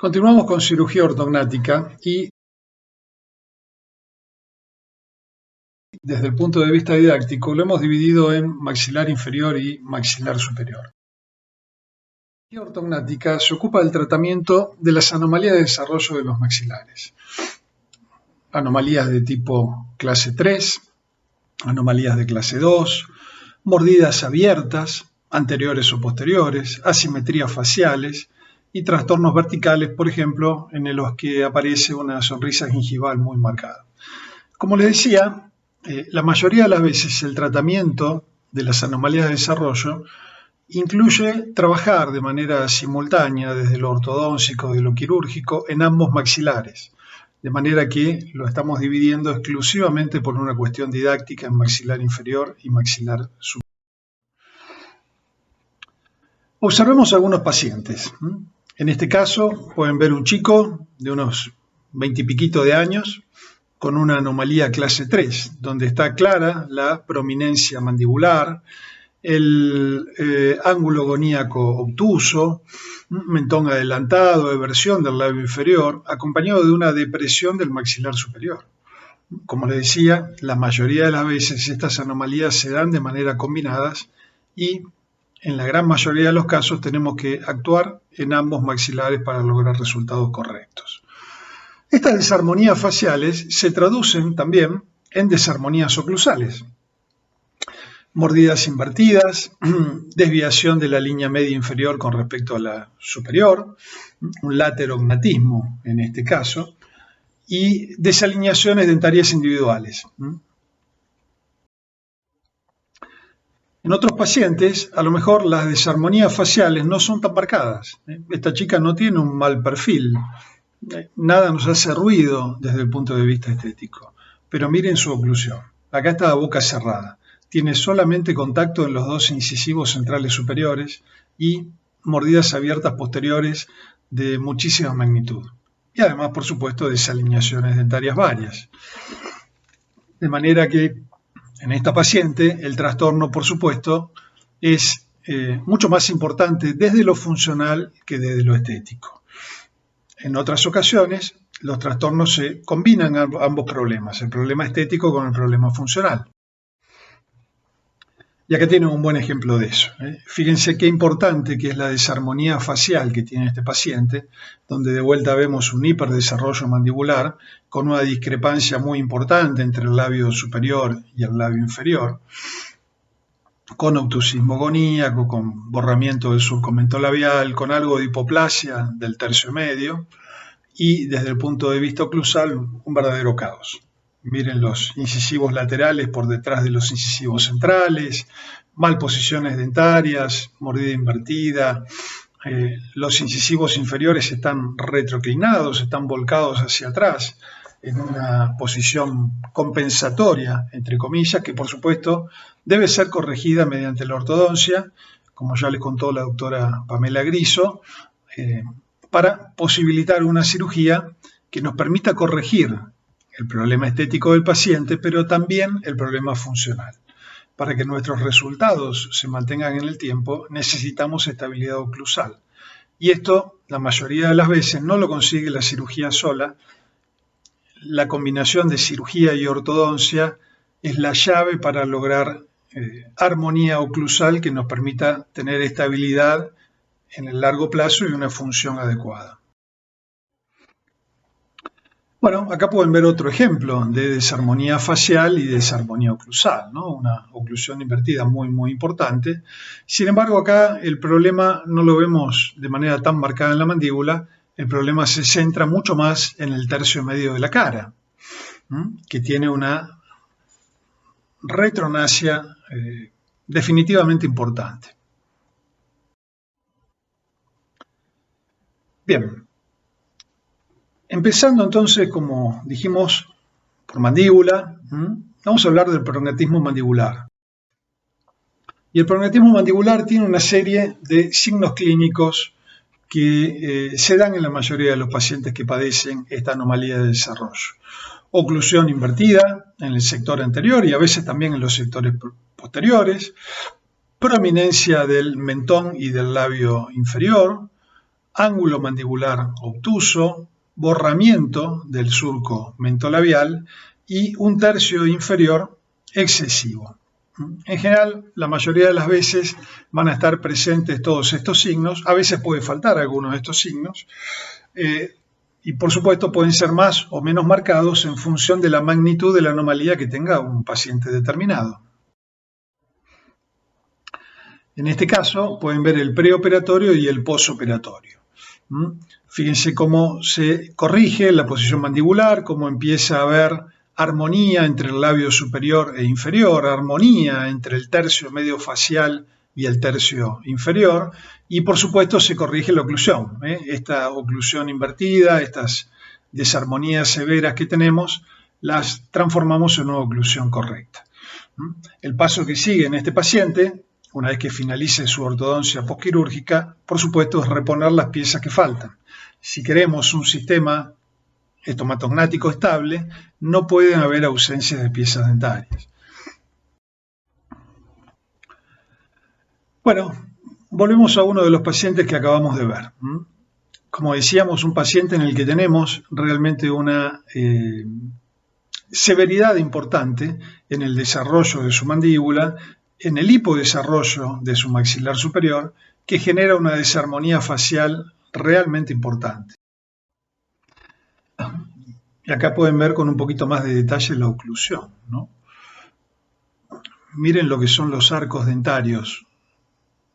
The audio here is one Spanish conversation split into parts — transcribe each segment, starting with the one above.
Continuamos con cirugía ortognática y desde el punto de vista didáctico lo hemos dividido en maxilar inferior y maxilar superior. La cirugía ortognática se ocupa del tratamiento de las anomalías de desarrollo de los maxilares. Anomalías de tipo clase 3, anomalías de clase 2, mordidas abiertas, anteriores o posteriores, asimetrías faciales y trastornos verticales, por ejemplo, en los que aparece una sonrisa gingival muy marcada. Como les decía, la mayoría de las veces el tratamiento de las anomalías de desarrollo incluye trabajar de manera simultánea desde lo ortodóntico y lo quirúrgico en ambos maxilares, de manera que lo estamos dividiendo exclusivamente por una cuestión didáctica en maxilar inferior y maxilar superior. Observemos algunos pacientes. En este caso pueden ver un chico de unos 20 y piquito de años con una anomalía clase 3, donde está clara la prominencia mandibular, el ángulo goníaco obtuso, mentón adelantado, eversión del labio inferior, acompañado de una depresión del maxilar superior. Como les decía, la mayoría de las veces estas anomalías se dan de manera combinadas y en la gran mayoría de los casos tenemos que actuar en ambos maxilares para lograr resultados correctos. Estas desarmonías faciales se traducen también en desarmonías oclusales. Mordidas invertidas, desviación de la línea media inferior con respecto a la superior, un laterognatismo en este caso, y desalineaciones dentarias individuales. En otros pacientes, a lo mejor las desarmonías faciales no son tan marcadas. Esta chica no tiene un mal perfil. Nada nos hace ruido desde el punto de vista estético. Pero miren su oclusión. Acá está la boca cerrada. Tiene solamente contacto en los dos incisivos centrales superiores y mordidas abiertas posteriores de muchísima magnitud. Y además, por supuesto, desalineaciones dentarias varias. De manera que en esta paciente el trastorno, por supuesto, es mucho más importante desde lo funcional que desde lo estético. En otras ocasiones, los trastornos se combinan ambos problemas, el problema estético con el problema funcional. Y acá tienen un buen ejemplo de eso. Fíjense qué importante que es la desarmonía facial que tiene este paciente, donde de vuelta vemos un hiperdesarrollo mandibular con una discrepancia muy importante entre el labio superior y el labio inferior, con obtusismo goníaco, con borramiento del surco mentolabial, con algo de hipoplasia del tercio medio y desde el punto de vista oclusal un verdadero caos. Miren los incisivos laterales por detrás de los incisivos centrales, malposiciones dentarias, mordida invertida, los incisivos inferiores están retroclinados, están volcados hacia atrás en una posición compensatoria, entre comillas, que por supuesto debe ser corregida mediante la ortodoncia, como ya les contó la doctora Pamela Griso, para posibilitar una cirugía que nos permita corregir el problema estético del paciente, pero también el problema funcional. Para que nuestros resultados se mantengan en el tiempo, necesitamos estabilidad oclusal. Y esto, la mayoría de las veces, no lo consigue la cirugía sola. La combinación de cirugía y ortodoncia es la llave para lograr armonía oclusal que nos permita tener estabilidad en el largo plazo y una función adecuada. Bueno, acá pueden ver otro ejemplo de desarmonía facial y desarmonía oclusal, ¿no? Una oclusión invertida muy importante. Sin embargo, acá el problema no lo vemos de manera tan marcada en la mandíbula, el problema se centra mucho más en el tercio medio de la cara, que tiene una retronasia definitivamente importante. Bien. Empezando entonces, como dijimos, por mandíbula, vamos a hablar del prognatismo mandibular. Y el prognatismo mandibular tiene una serie de signos clínicos que se dan en la mayoría de los pacientes que padecen esta anomalía de desarrollo. Oclusión invertida en el sector anterior y a veces también en los sectores posteriores, prominencia del mentón y del labio inferior, ángulo mandibular obtuso, borramiento del surco mentolabial y un tercio inferior excesivo. En general, la mayoría de las veces van a estar presentes todos estos signos. A veces puede faltar alguno de estos signos. Y por supuesto pueden ser más o menos marcados en función de la magnitud de la anomalía que tenga un paciente determinado. En este caso pueden ver el preoperatorio y el posoperatorio. Fíjense cómo se corrige la posición mandibular, cómo empieza a haber armonía entre el labio superior e inferior, armonía entre el tercio medio facial y el tercio inferior, y por supuesto se corrige la oclusión. Esta oclusión invertida, estas desarmonías severas que tenemos, las transformamos en una oclusión correcta. El paso que sigue en este paciente, una vez que finalice su ortodoncia posquirúrgica, por supuesto es reponer las piezas que faltan. Si queremos un sistema estomatognático estable, no pueden haber ausencias de piezas dentarias. Bueno, volvemos a uno de los pacientes que acabamos de ver. Como decíamos, un paciente en el que tenemos realmente una severidad importante en el desarrollo de su mandíbula, en el hipodesarrollo de su maxilar superior, que genera una desarmonía facial realmente importante. Y acá pueden ver con un poquito más de detalle la oclusión, ¿no? Miren lo que son los arcos dentarios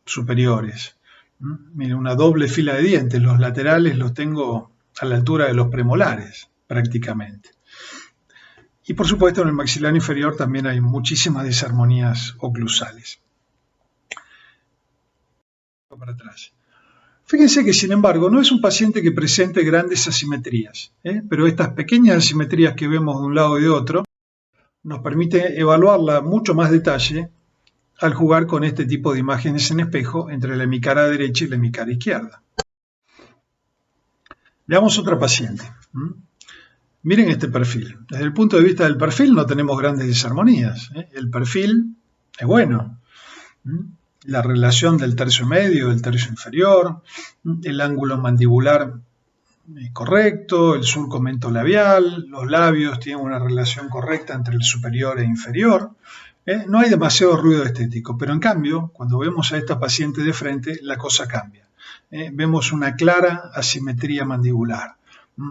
superiores. Miren, una doble fila de dientes. Los laterales los tengo a la altura de los premolares, prácticamente. Y por supuesto en el maxilar inferior también hay muchísimas desarmonías oclusales. Para atrás. Fíjense que, sin embargo, no es un paciente que presente grandes asimetrías, pero estas pequeñas asimetrías que vemos de un lado y de otro nos permite evaluarla mucho más detalle al jugar con este tipo de imágenes en espejo entre la hemicara derecha y la hemicara izquierda. Veamos otra paciente. Miren este perfil. Desde el punto de vista del perfil no tenemos grandes desarmonías. El perfil es bueno. La relación del tercio medio, del tercio inferior, el ángulo mandibular es correcto, el surco mentolabial, los labios tienen una relación correcta entre el superior e inferior. No hay demasiado ruido estético, pero en cambio, cuando vemos a esta paciente de frente, la cosa cambia. Vemos una clara asimetría mandibular.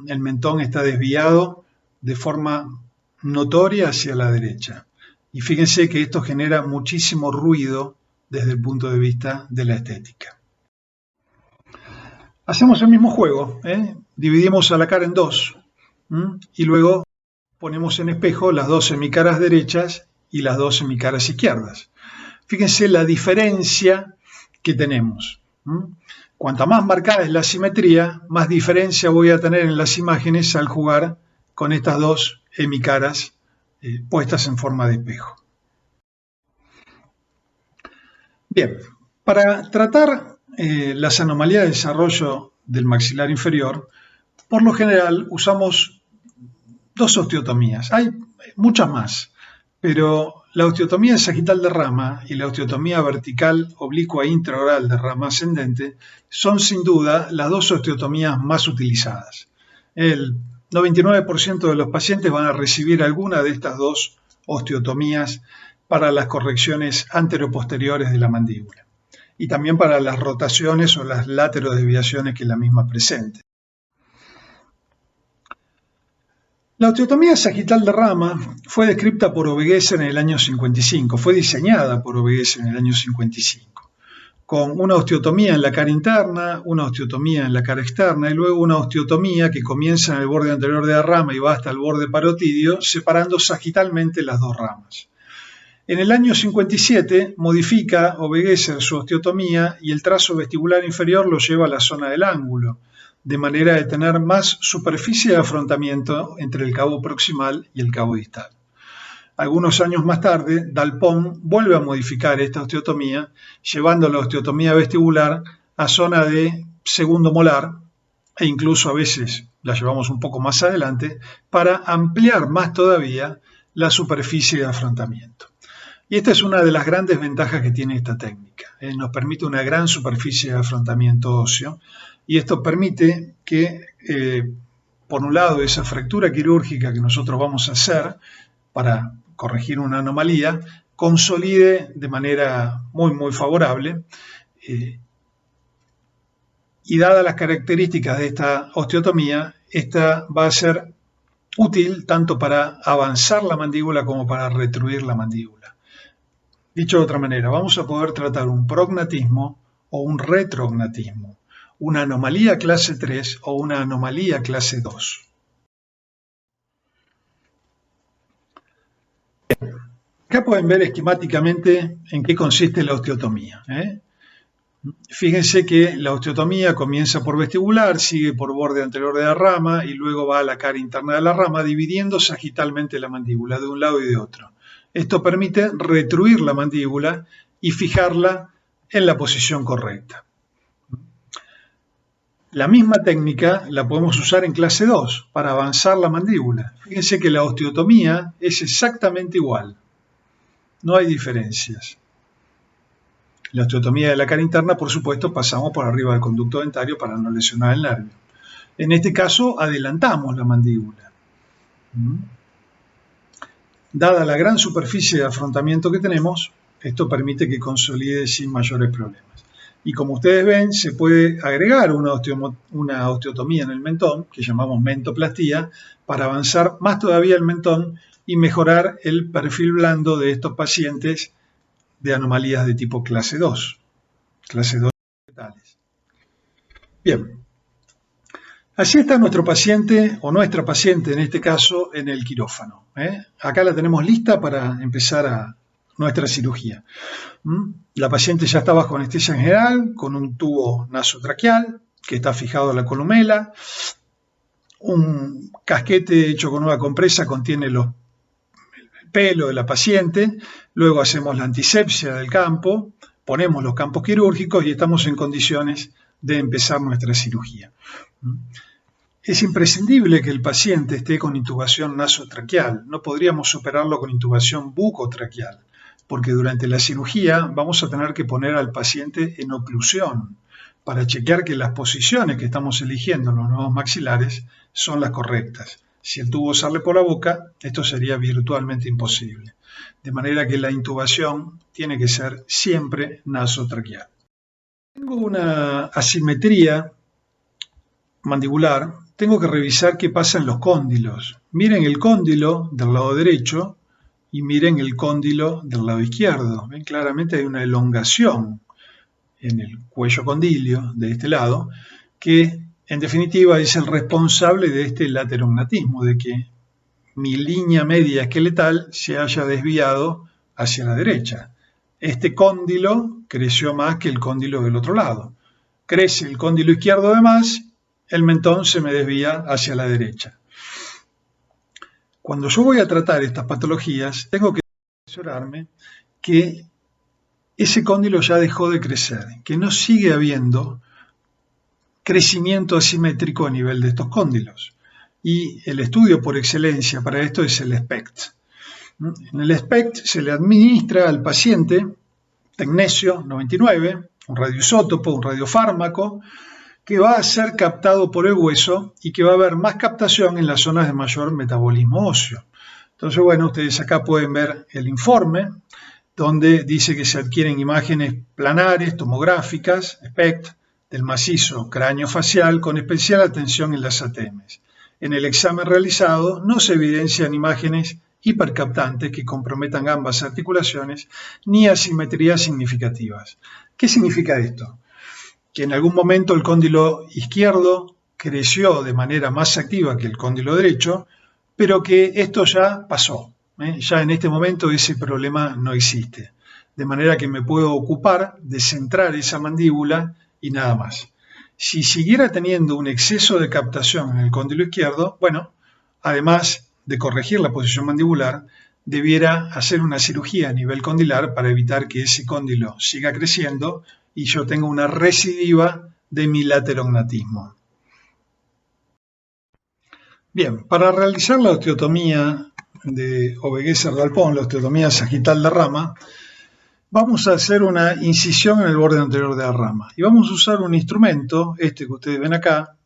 El mentón está desviado de forma notoria hacia la derecha. Y fíjense que esto genera muchísimo ruido desde el punto de vista de la estética. Hacemos el mismo juego, dividimos a la cara en dos y luego ponemos en espejo las dos hemicaras derechas y las dos hemicaras izquierdas. Fíjense la diferencia que tenemos. Cuanta más marcada es la asimetría, más diferencia voy a tener en las imágenes al jugar con estas dos hemicaras puestas en forma de espejo. Bien, para tratar las anomalías de desarrollo del maxilar inferior, por lo general usamos dos osteotomías. Hay muchas más, pero la osteotomía sagital de rama y la osteotomía vertical oblicua intraoral de rama ascendente son sin duda las dos osteotomías más utilizadas. El 99% de los pacientes van a recibir alguna de estas dos osteotomías para las correcciones anteroposteriores de la mandíbula y también para las rotaciones o las laterodesviaciones que la misma presente. La osteotomía sagital de rama fue descrita por Obeguesen en el año 55, fue diseñada por Obeguesen en el año 55, con una osteotomía en la cara interna, una osteotomía en la cara externa y luego una osteotomía que comienza en el borde anterior de la rama y va hasta el borde parotidio, separando sagitalmente las dos ramas. En el año 57 modifica Obeguesen su osteotomía y el trazo vestibular inferior lo lleva a la zona del ángulo, de manera de tener más superficie de afrontamiento entre el cabo proximal y el cabo distal. Algunos años más tarde, Dalpón vuelve a modificar esta osteotomía, llevando la osteotomía vestibular a zona de segundo molar, e incluso a veces la llevamos un poco más adelante, para ampliar más todavía la superficie de afrontamiento. Y esta es una de las grandes ventajas que tiene esta técnica. Nos permite una gran superficie de afrontamiento óseo, y esto permite que, por un lado, esa fractura quirúrgica que nosotros vamos a hacer para corregir una anomalía, consolide de manera muy favorable, y dadas las características de esta osteotomía, esta va a ser útil tanto para avanzar la mandíbula como para retruir la mandíbula. Dicho de otra manera, vamos a poder tratar un prognatismo o un retrognatismo, una anomalía clase 3 o una anomalía clase 2. Acá pueden ver esquemáticamente en qué consiste la osteotomía. Fíjense que la osteotomía comienza por vestibular, sigue por borde anterior de la rama y luego va a la cara interna de la rama, dividiendo sagitalmente la mandíbula de un lado y de otro. Esto permite retruir la mandíbula y fijarla en la posición correcta. La misma técnica la podemos usar en clase 2 para avanzar la mandíbula. Fíjense que la osteotomía es exactamente igual. No hay diferencias. La osteotomía de la cara interna, por supuesto, pasamos por arriba del conducto dentario para no lesionar el nervio. En este caso, adelantamos la mandíbula. Dada la gran superficie de afrontamiento que tenemos, esto permite que consolide sin mayores problemas. Y como ustedes ven, se puede agregar una osteotomía en el mentón, que llamamos mentoplastía, para avanzar más todavía el mentón y mejorar el perfil blando de estos pacientes de anomalías de tipo clase 2. Clase 2 fetales. Bien. Así está nuestro paciente, o nuestra paciente en este caso, en el quirófano. Acá la tenemos lista para empezar nuestra cirugía. La paciente ya está bajo anestesia general, con un tubo nasotraqueal que está fijado a la columela. Un casquete hecho con una compresa contiene el pelo de la paciente. Luego hacemos la antisepsia del campo, ponemos los campos quirúrgicos y estamos en condiciones de empezar nuestra cirugía. Es imprescindible que el paciente esté con intubación nasotraqueal. No podríamos operarlo con intubación bucotraqueal, porque durante la cirugía vamos a tener que poner al paciente en oclusión para chequear que las posiciones que estamos eligiendo en los nuevos maxilares son las correctas. Si el tubo sale por la boca, esto sería virtualmente imposible. De manera que la intubación tiene que ser siempre nasotraqueal. Tengo una asimetría mandibular, tengo que revisar qué pasa en los cóndilos. Miren el cóndilo del lado derecho y miren el cóndilo del lado izquierdo. Ven claramente hay una elongación en el cuello condilio de este lado, que en definitiva es el responsable de este laterognatismo, de que mi línea media esqueletal se haya desviado hacia la derecha. Este cóndilo creció más que el cóndilo del otro lado. Crece el cóndilo izquierdo de más, el mentón se me desvía hacia la derecha. Cuando yo voy a tratar estas patologías, tengo que asegurarme que ese cóndilo ya dejó de crecer, que no sigue habiendo crecimiento asimétrico a nivel de estos cóndilos. Y el estudio por excelencia para esto es el SPECT. En el SPECT se le administra al paciente tecnesio 99, un radioisótopo, un radiofármaco, que va a ser captado por el hueso y que va a haber más captación en las zonas de mayor metabolismo óseo. Entonces, bueno, ustedes acá pueden ver el informe, donde dice que se adquieren imágenes planares, tomográficas, SPECT, del macizo craneofacial con especial atención en las ATMs. En el examen realizado no se evidencian imágenes hipercaptantes que comprometan ambas articulaciones ni asimetrías significativas. ¿Qué significa esto? Que en algún momento el cóndilo izquierdo creció de manera más activa que el cóndilo derecho, pero que esto ya pasó. Ya en este momento ese problema no existe. De manera que me puedo ocupar de centrar esa mandíbula y nada más. Si siguiera teniendo un exceso de captación en el cóndilo izquierdo, bueno, además de corregir la posición mandibular, debiera hacer una cirugía a nivel condilar para evitar que ese cóndilo siga creciendo y yo tenga una recidiva de mi laterognatismo. Bien, para realizar la osteotomía de Aubegues-Serdalpón, la osteotomía sagital de rama, Vamos a hacer una incisión en el borde anterior de la rama y vamos a usar un instrumento, este que ustedes ven acá,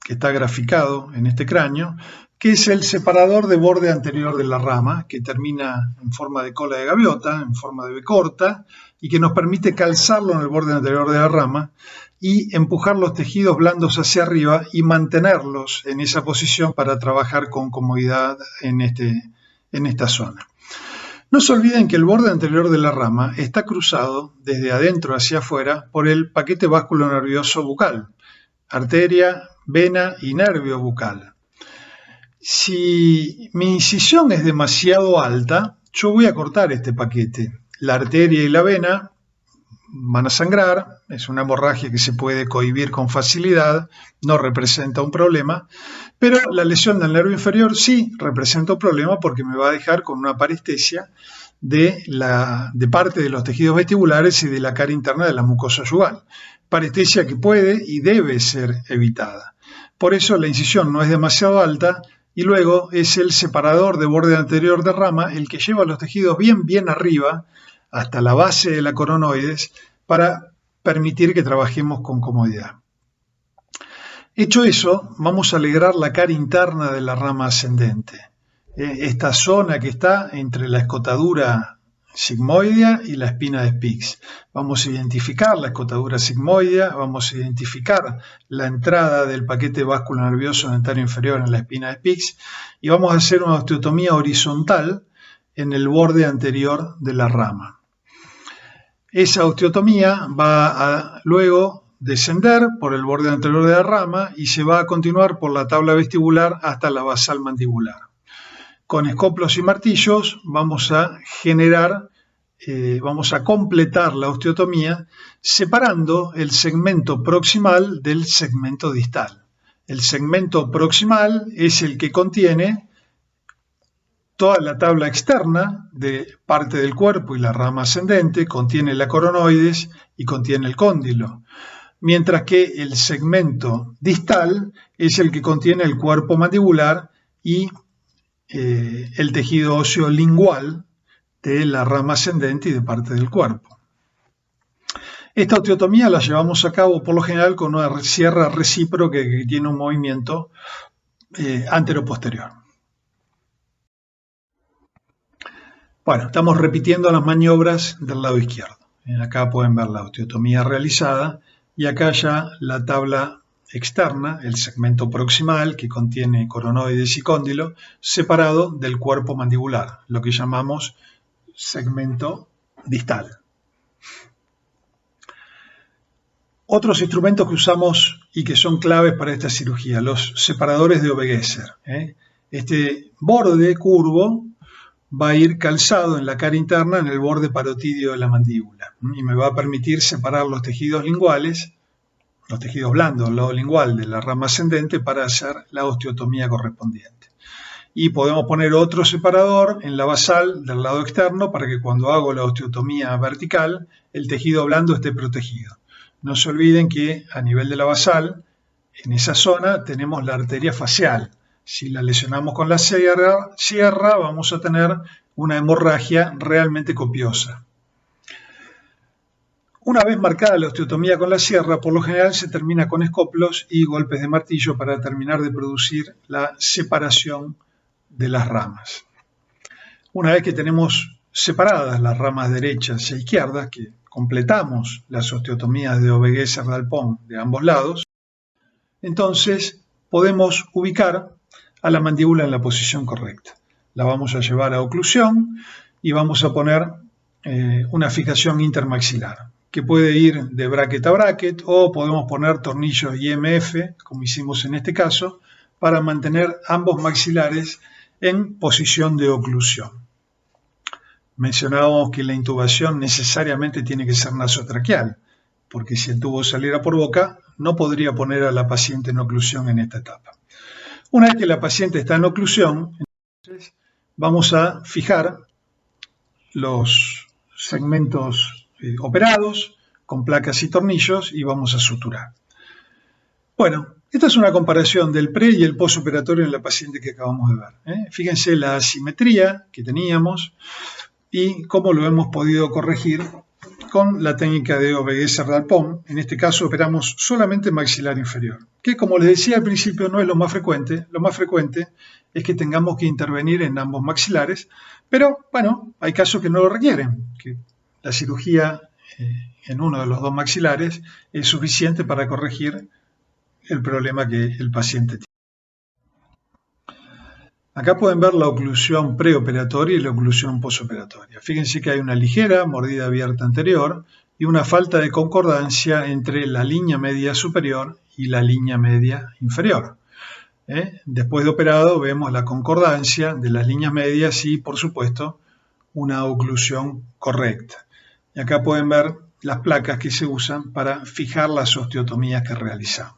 que está graficado en este cráneo, que es el separador de borde anterior de la rama, que termina en forma de cola de gaviota, en forma de B corta, y que nos permite calzarlo en el borde anterior de la rama y empujar los tejidos blandos hacia arriba y mantenerlos en esa posición para trabajar con comodidad en esta zona. No se olviden que el borde anterior de la rama está cruzado desde adentro hacia afuera por el paquete vasculonervioso bucal, arteria, vena y nervio bucal. Si mi incisión es demasiado alta, yo voy a cortar este paquete. La arteria y la vena van a sangrar, es una hemorragia que se puede cohibir con facilidad, no representa un problema, pero la lesión del nervio inferior sí representa un problema porque me va a dejar con una parestesia de parte de los tejidos vestibulares y de la cara interna de la mucosa yugal. Parestesia que puede y debe ser evitada. Por eso la incisión no es demasiado alta y luego es el separador de borde anterior de rama el que lleva los tejidos bien arriba hasta la base de la coronoides para permitir que trabajemos con comodidad. Hecho eso, vamos a alegrar la cara interna de la rama ascendente. Esta zona que está entre la escotadura sigmoidea y la espina de Spix. Vamos a identificar la escotadura sigmoidea, vamos a identificar la entrada del paquete vasculonervioso dentario inferior en la espina de Spix y vamos a hacer una osteotomía horizontal en el borde anterior de la rama. Esa osteotomía va a luego descender por el borde anterior de la rama y se va a continuar por la tabla vestibular hasta la basal mandibular. Con escoplos y martillos vamos a completar la osteotomía separando el segmento proximal del segmento distal. El segmento proximal es el que contiene toda la tabla externa de parte del cuerpo y la rama ascendente, contiene la coronoides y contiene el cóndilo, mientras que el segmento distal es el que contiene el cuerpo mandibular y el tejido óseo lingual de la rama ascendente y de parte del cuerpo. Esta osteotomía la llevamos a cabo por lo general con una sierra recíproca que tiene un movimiento antero-posterior. Bueno, estamos repitiendo las maniobras del lado izquierdo. Acá pueden ver la osteotomía realizada y acá ya la tabla externa, el segmento proximal que contiene coronoides y cóndilo, separado del cuerpo mandibular, lo que llamamos segmento distal. Otros instrumentos que usamos y que son claves para esta cirugía, los separadores de Obegesser. Este borde curvo va a ir calzado en la cara interna en el borde parotidio de la mandíbula y me va a permitir separar los tejidos linguales, los tejidos blandos del lado lingual de la rama ascendente para hacer la osteotomía correspondiente. Y podemos poner otro separador en la basal del lado externo para que cuando hago la osteotomía vertical el tejido blando esté protegido. No se olviden que a nivel de la basal, en esa zona tenemos la arteria facial. Si la lesionamos con la sierra vamos a tener una hemorragia realmente copiosa. Una vez marcada la osteotomía con la sierra, por lo general se termina con escoplos y golpes de martillo para terminar de producir la separación de las ramas. Una vez que tenemos separadas las ramas derechas e izquierdas, que completamos las osteotomías de Obegesser-Dalpón de ambos lados, entonces podemos ubicar a la mandíbula en la posición correcta. La vamos a llevar a oclusión y vamos a poner una fijación intermaxilar, que puede ir de bracket a bracket o podemos poner tornillos IMF, como hicimos en este caso, para mantener ambos maxilares en posición de oclusión. Mencionábamos que la intubación necesariamente tiene que ser nasotraqueal, porque si el tubo saliera por boca, no podría poner a la paciente en oclusión en esta etapa. Una vez que la paciente está en oclusión, entonces vamos a fijar los segmentos operados con placas y tornillos y vamos a suturar. Bueno, esta es una comparación del pre y el postoperatorio en la paciente que acabamos de ver. Fíjense la asimetría que teníamos y cómo lo hemos podido corregir con la técnica de Aubegues-Serdal-Pont. En este caso operamos solamente maxilar inferior, que como les decía al principio no es lo más frecuente. Lo más frecuente es que tengamos que intervenir en ambos maxilares, pero bueno, hay casos que no lo requieren, que la cirugía en uno de los dos maxilares es suficiente para corregir el problema que el paciente tiene. Acá pueden ver la oclusión preoperatoria y la oclusión posoperatoria. Fíjense que hay una ligera mordida abierta anterior y una falta de concordancia entre la línea media superior y la línea media inferior. Después de operado vemos la concordancia de las líneas medias y, por supuesto, una oclusión correcta. Y acá pueden ver las placas que se usan para fijar las osteotomías que realizamos.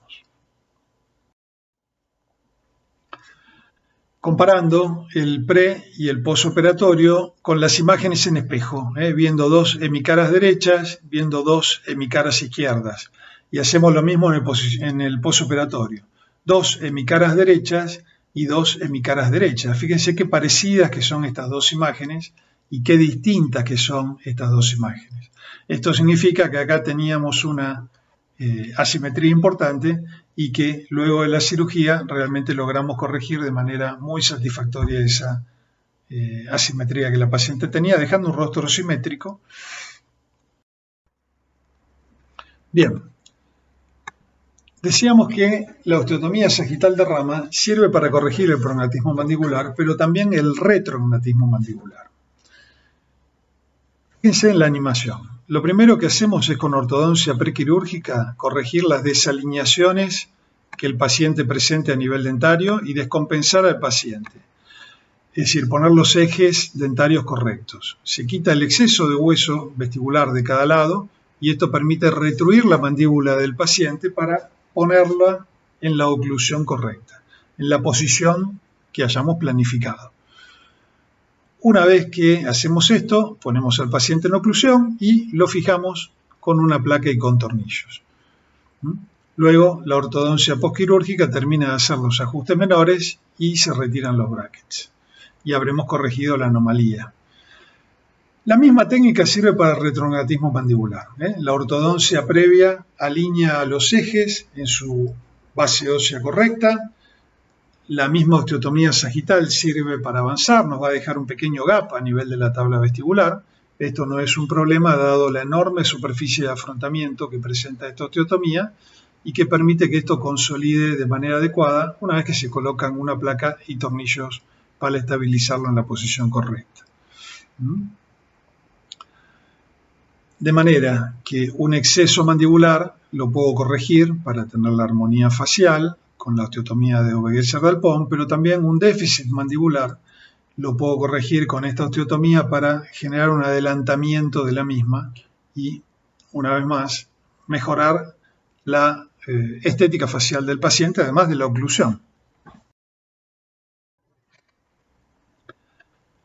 Comparando el pre y el posoperatorio con las imágenes en espejo, viendo dos hemicaras derechas, viendo dos hemicaras izquierdas. Y hacemos lo mismo en el posoperatorio. Dos hemicaras derechas y dos hemicaras derechas. Fíjense qué parecidas que son estas dos imágenes y qué distintas que son estas dos imágenes. Esto significa que acá teníamos una asimetría importante y que luego de la cirugía realmente logramos corregir de manera muy satisfactoria esa asimetría que la paciente tenía, dejando un rostro simétrico. Bien, decíamos que la osteotomía sagital de rama sirve para corregir el prognatismo mandibular, pero también el retrognatismo mandibular. Fíjense en la animación. Lo primero que hacemos es con ortodoncia prequirúrgica corregir las desalineaciones que el paciente presente a nivel dentario y descompensar al paciente. Es decir, poner los ejes dentarios correctos. Se quita el exceso de hueso vestibular de cada lado y esto permite retruir la mandíbula del paciente para ponerla en la oclusión correcta, en la posición que hayamos planificado. Una vez que hacemos esto, ponemos al paciente en oclusión y lo fijamos con una placa y con tornillos. Luego, la ortodoncia postquirúrgica termina de hacer los ajustes menores y se retiran los brackets. Y habremos corregido la anomalía. La misma técnica sirve para el retrognatismo mandibular. La ortodoncia previa alinea los ejes en su base ósea correcta. La misma osteotomía sagital sirve para avanzar, nos va a dejar un pequeño gap a nivel de la tabla vestibular. Esto no es un problema dado la enorme superficie de afrontamiento que presenta esta osteotomía y que permite que esto consolide de manera adecuada una vez que se colocan una placa y tornillos para estabilizarlo en la posición correcta. De manera que un exceso mandibular lo puedo corregir para tener la armonía facial con la osteotomía de Aubegues-Serdal-Pont, pero también un déficit mandibular lo puedo corregir con esta osteotomía para generar un adelantamiento de la misma y, una vez más, mejorar la estética facial del paciente, además de la oclusión.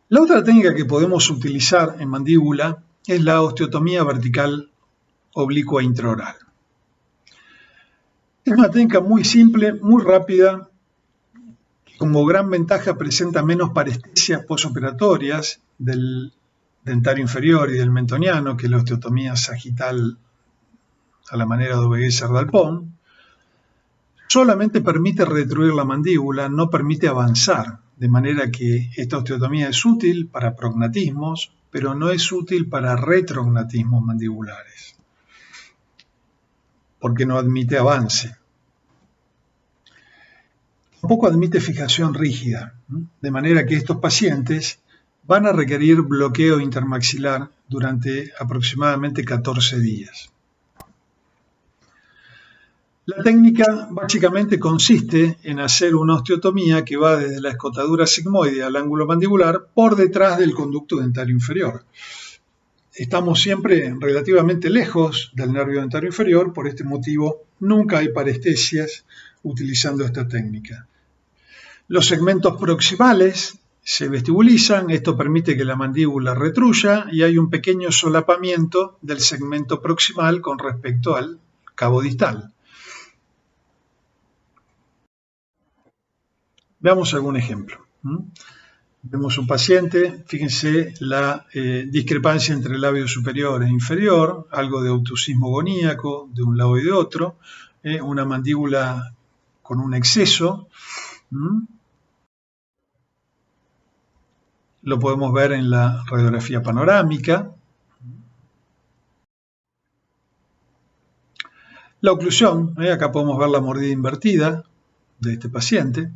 La otra técnica que podemos utilizar en mandíbula es la osteotomía vertical oblicua intraoral. Es una técnica muy simple, muy rápida, que como gran ventaja presenta menos parestesias posoperatorias del dentario inferior y del mentoniano que la osteotomía sagital a la manera de Aubegues-Serdal-Pont. Solamente permite retruir la mandíbula, no permite avanzar, de manera que esta osteotomía es útil para prognatismos, pero no es útil para retrognatismos mandibulares, porque no admite avance. Tampoco admite fijación rígida, de manera que estos pacientes van a requerir bloqueo intermaxilar durante aproximadamente 14 días. La técnica básicamente consiste en hacer una osteotomía que va desde la escotadura sigmoide al ángulo mandibular por detrás del conducto dentario inferior. Estamos siempre relativamente lejos del nervio dentario inferior, por este motivo nunca hay parestesias utilizando esta técnica. Los segmentos proximales se vestibulizan, esto permite que la mandíbula retruya y hay un pequeño solapamiento del segmento proximal con respecto al cabo distal. Veamos algún ejemplo. Vemos un paciente, fíjense la discrepancia entre el labio superior e inferior, algo de obtusismo goníaco de un lado y de otro, una mandíbula con un exceso. Lo podemos ver en la radiografía panorámica. La oclusión, acá podemos ver la mordida invertida de este paciente.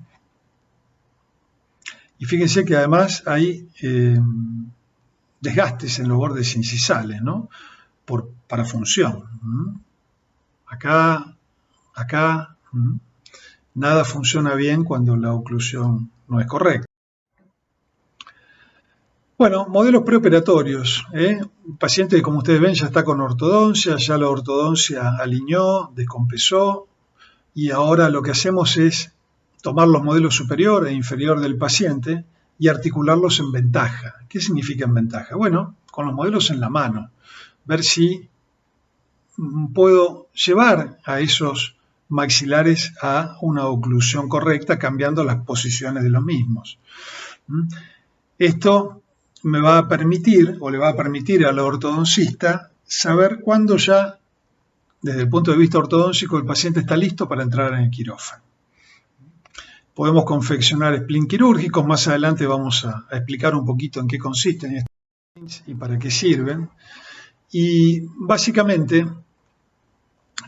Y fíjense que además hay desgastes en los bordes incisales, ¿no? Para función. Acá, nada funciona bien cuando la oclusión no es correcta. Bueno, modelos preoperatorios. Un paciente que, como ustedes ven, ya está con ortodoncia, ya la ortodoncia alineó, descompensó, y ahora lo que hacemos es tomar los modelos superior e inferior del paciente y articularlos en ventaja. ¿Qué significa en ventaja? Bueno, con los modelos en la mano, ver si puedo llevar a esos maxilares a una oclusión correcta cambiando las posiciones de los mismos. Esto me va a permitir, o le va a permitir al ortodoncista, saber cuándo ya, desde el punto de vista ortodóncico, el paciente está listo para entrar en el quirófano. Podemos confeccionar splints quirúrgicos, más adelante vamos a explicar un poquito en qué consisten estos splints y para qué sirven. Y básicamente,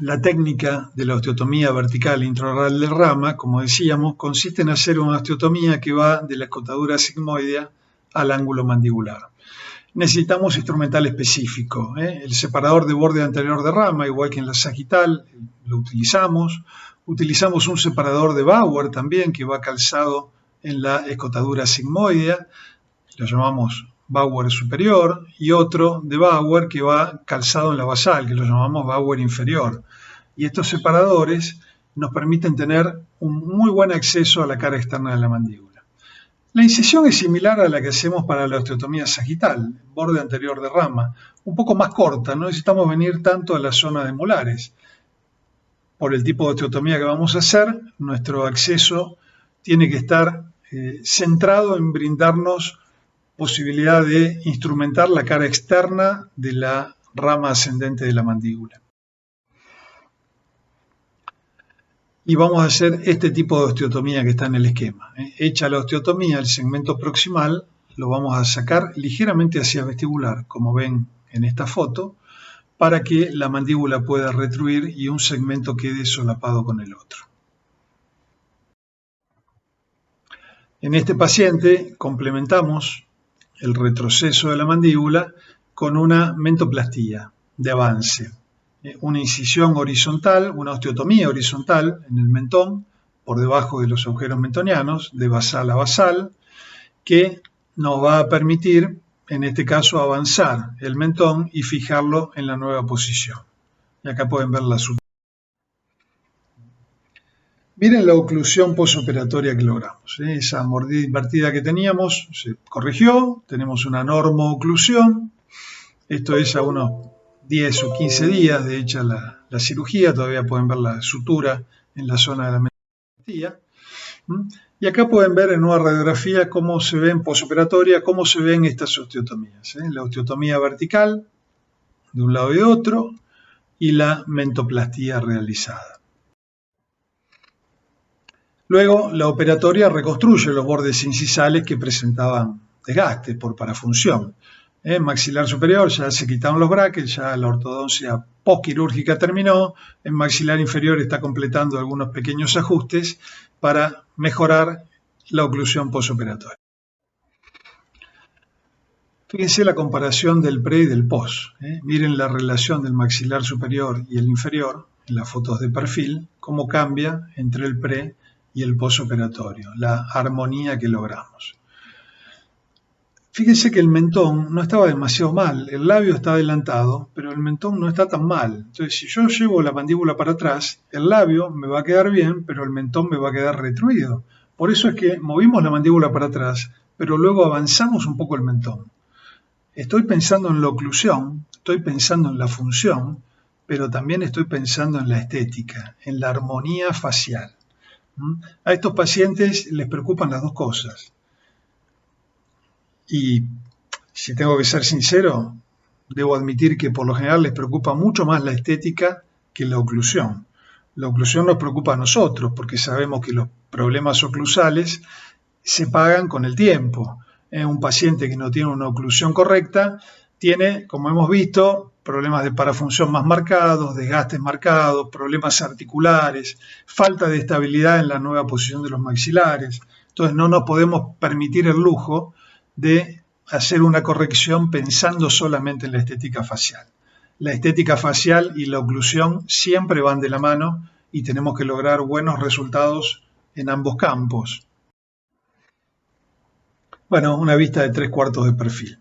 la técnica de la osteotomía vertical intraoral del rama, como decíamos, consiste en hacer una osteotomía que va de la escotadura sigmoidea al ángulo mandibular. Necesitamos instrumental específico. El separador de borde anterior de rama, igual que en la sagital, lo utilizamos. Utilizamos un separador de Bauer también, que va calzado en la escotadura sigmoidea, lo llamamos Bauer superior, y otro de Bauer que va calzado en la basal, que lo llamamos Bauer inferior. Y estos separadores nos permiten tener un muy buen acceso a la cara externa de la mandíbula. La incisión es similar a la que hacemos para la osteotomía sagital, borde anterior de rama, un poco más corta, no necesitamos venir tanto a la zona de molares. Por el tipo de osteotomía que vamos a hacer, nuestro acceso tiene que estar centrado en brindarnos posibilidad de instrumentar la cara externa de la rama ascendente de la mandíbula. Y vamos a hacer este tipo de osteotomía que está en el esquema. Hecha la osteotomía, el segmento proximal lo vamos a sacar ligeramente hacia vestibular, como ven en esta foto, para que la mandíbula pueda retruir y un segmento quede solapado con el otro. En este paciente complementamos el retroceso de la mandíbula con una mentoplastía de avance. Una incisión horizontal, una osteotomía horizontal en el mentón, por debajo de los agujeros mentonianos, de basal a basal, que nos va a permitir, en este caso, avanzar el mentón y fijarlo en la nueva posición. Y acá pueden ver la sutura. Miren la oclusión posoperatoria que logramos. Esa mordida invertida que teníamos se corrigió, tenemos una normoclusión. Esto es a unos 10 o 15 días de hecha la cirugía, todavía pueden ver la sutura en la zona de la mentoplastía. Y acá pueden ver en una radiografía cómo se ven posoperatoria, cómo se ven estas osteotomías. La osteotomía vertical de un lado y de otro y la mentoplastía realizada. Luego, la operatoria reconstruye los bordes incisales que presentaban desgaste por parafunción. En maxilar superior ya se quitaron los brackets, ya la ortodoncia postquirúrgica terminó. En maxilar inferior está completando algunos pequeños ajustes para mejorar la oclusión posoperatoria. Fíjense la comparación del pre y del post. Miren la relación del maxilar superior y el inferior en las fotos de perfil, cómo cambia entre el pre y el posoperatorio, la armonía que logramos. Fíjense que el mentón no estaba demasiado mal, el labio está adelantado, pero el mentón no está tan mal. Entonces, si yo llevo la mandíbula para atrás, el labio me va a quedar bien, pero el mentón me va a quedar retruido. Por eso es que movimos la mandíbula para atrás, pero luego avanzamos un poco el mentón. Estoy pensando en la oclusión, estoy pensando en la función, pero también estoy pensando en la estética, en la armonía facial. A estos pacientes les preocupan las dos cosas. Y si tengo que ser sincero, debo admitir que por lo general les preocupa mucho más la estética que la oclusión. La oclusión nos preocupa a nosotros porque sabemos que los problemas oclusales se pagan con el tiempo. Un paciente que no tiene una oclusión correcta tiene, como hemos visto, problemas de parafunción más marcados, desgastes marcados, problemas articulares, falta de estabilidad en la nueva posición de los maxilares. Entonces no nos podemos permitir el lujo de hacer una corrección pensando solamente en la estética facial. La estética facial y la oclusión siempre van de la mano y tenemos que lograr buenos resultados en ambos campos. Bueno, una vista de 3/4 de perfil.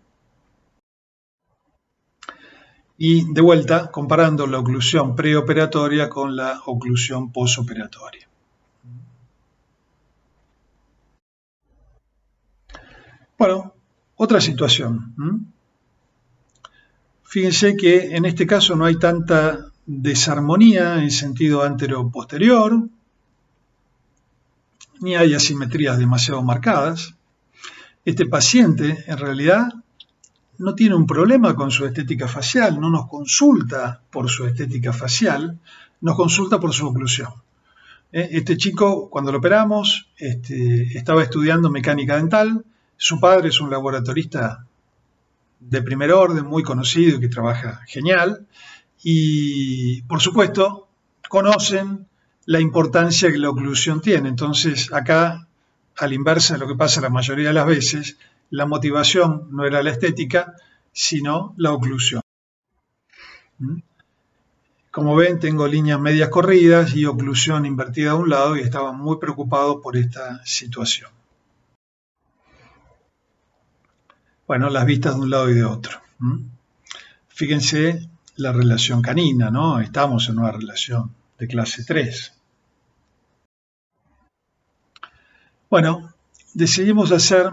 Y de vuelta, comparando la oclusión preoperatoria con la oclusión posoperatoria. Bueno, otra situación. Fíjense que en este caso no hay tanta desarmonía en sentido antero-posterior, ni hay asimetrías demasiado marcadas. Este paciente en realidad no tiene un problema con su estética facial, no nos consulta por su estética facial, nos consulta por su oclusión. Este chico, cuando lo operamos, estaba estudiando mecánica dental. Su padre es un laboratorista de primer orden, muy conocido y que trabaja genial. Y, por supuesto, conocen la importancia que la oclusión tiene. Entonces, acá, a la inversa de lo que pasa la mayoría de las veces, la motivación no era la estética, sino la oclusión. Como ven, tengo líneas medias corridas y oclusión invertida a un lado y estaba muy preocupado por esta situación. Bueno, las vistas de un lado y de otro. Fíjense la relación canina, ¿no? Estamos en una relación de clase 3. Bueno, decidimos hacer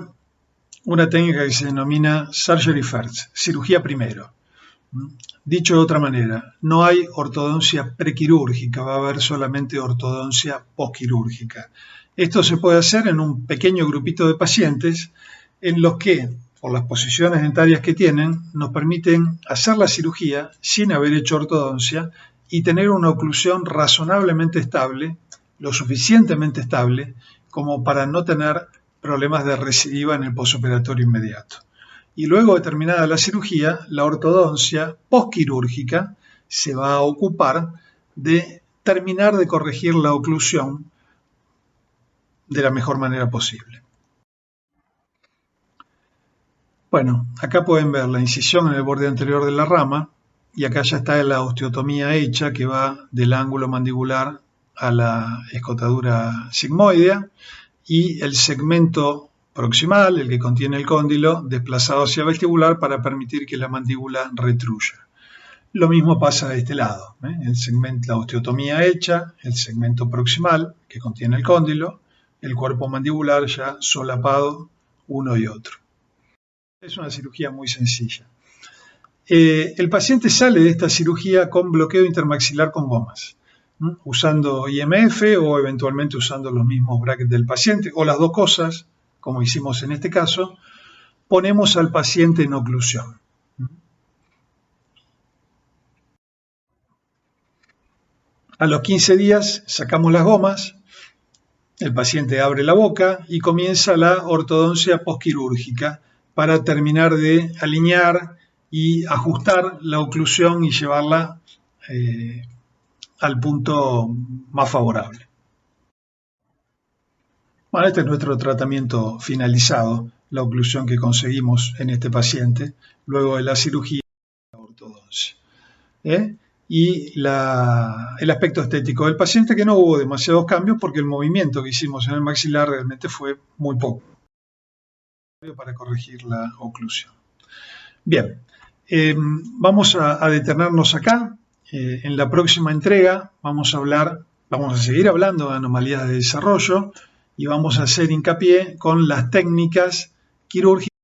una técnica que se denomina surgery first, cirugía primero. Dicho de otra manera, no hay ortodoncia prequirúrgica, va a haber solamente ortodoncia postquirúrgica. Esto se puede hacer en un pequeño grupito de pacientes en los que, por las posiciones dentarias que tienen, nos permiten hacer la cirugía sin haber hecho ortodoncia y tener una oclusión razonablemente estable, lo suficientemente estable como para no tener problemas de recidiva en el posoperatorio inmediato. Y luego de terminada la cirugía, la ortodoncia postquirúrgica se va a ocupar de terminar de corregir la oclusión de la mejor manera posible. Bueno, acá pueden ver la incisión en el borde anterior de la rama y acá ya está la osteotomía hecha que va del ángulo mandibular a la escotadura sigmoidea y el segmento proximal, el que contiene el cóndilo, desplazado hacia vestibular para permitir que la mandíbula retruya. Lo mismo pasa de este lado, el segmento, la osteotomía hecha, el segmento proximal que contiene el cóndilo, el cuerpo mandibular ya solapado uno y otro. Es una cirugía muy sencilla. El paciente sale de esta cirugía con bloqueo intermaxilar con gomas, usando IMF o eventualmente usando los mismos brackets del paciente, o las dos cosas, como hicimos en este caso. Ponemos al paciente en oclusión. A los 15 días sacamos las gomas, el paciente abre la boca y comienza la ortodoncia postquirúrgica para terminar de alinear y ajustar la oclusión y llevarla al punto más favorable. Bueno, este es nuestro tratamiento finalizado, la oclusión que conseguimos en este paciente luego de la cirugía de la ortodoncia. Y el aspecto estético del paciente, que no hubo demasiados cambios porque el movimiento que hicimos en el maxilar realmente fue muy poco para corregir la oclusión. Bien, vamos a detenernos acá. En la próxima entrega vamos a seguir hablando de anomalías de desarrollo y vamos a hacer hincapié con las técnicas quirúrgicas